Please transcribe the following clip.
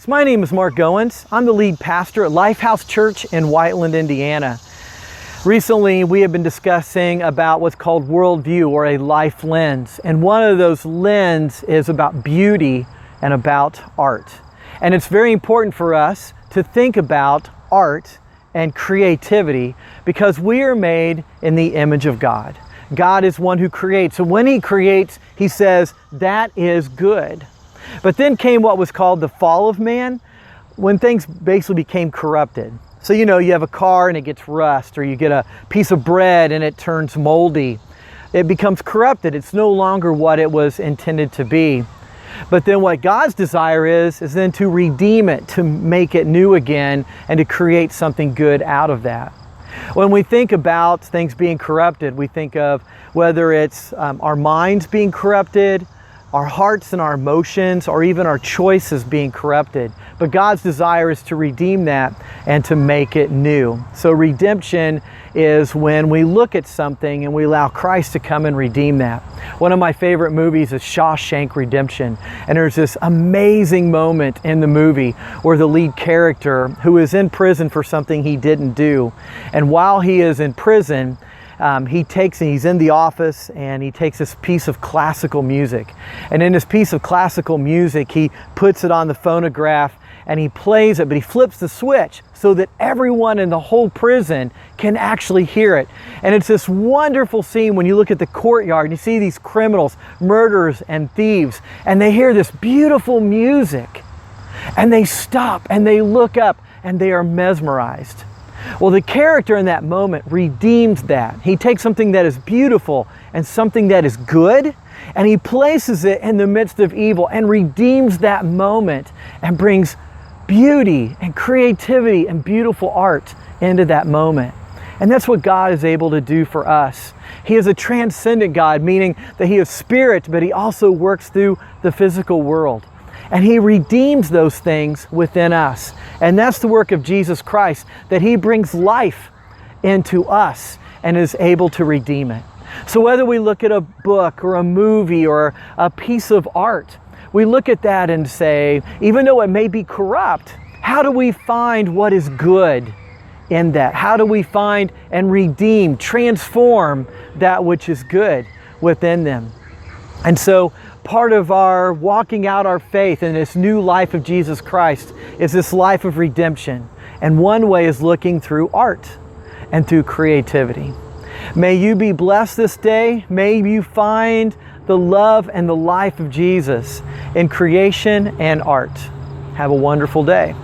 My name is Mark Goins. I'm the lead pastor at Lifehouse Church in Whiteland, Indiana. Recently, we have been discussing about what's called worldview or a life lens. And one of those lenses is about beauty and about art. And it's very important for us to think about art and creativity because we are made in the image of God. God is one who creates. So when He creates, He says, that is good. But then came what was called the fall of man, when things basically became corrupted. So you have a car and it gets rust, or you get a piece of bread and it turns moldy. It becomes corrupted. It's no longer what it was intended to be. But then what God's desire is then to redeem it, to make it new again, and to create something good out of that. When we think about things being corrupted, we think of whether it's our minds being corrupted, our hearts and our emotions, or even our choices being corrupted. But God's desire is to redeem that and to make it new. So redemption is when we look at something and we allow Christ to come and redeem that. One of my favorite movies is Shawshank Redemption. And there's this amazing moment in the movie where the lead character, who is in prison for something he didn't do, and while he is in prison, he's in the office and he takes this piece of classical music. And in this piece of classical music, he puts it on the phonograph and he plays it, but he flips the switch so that everyone in the whole prison can actually hear it. And it's this wonderful scene when you look at the courtyard and you see these criminals, murderers and thieves, and they hear this beautiful music and they stop and they look up and they are mesmerized. Well, the character in that moment redeems that. He takes something that is beautiful and something that is good, and he places it in the midst of evil and redeems that moment and brings beauty and creativity and beautiful art into that moment. And that's what God is able to do for us. He is a transcendent God, meaning that He is spirit, but He also works through the physical world. And He redeems those things within us. And that's the work of Jesus Christ, that He brings life into us and is able to redeem it. So whether we look at a book or a movie or a piece of art, we look at that and say, even though it may be corrupt, how do we find what is good in that? How do we find and redeem, transform that which is good within them? And so part of our walking out our faith in this new life of Jesus Christ is this life of redemption. And one way is looking through art and through creativity. May you be blessed this day. May you find the love and the life of Jesus in creation and art. Have a wonderful day.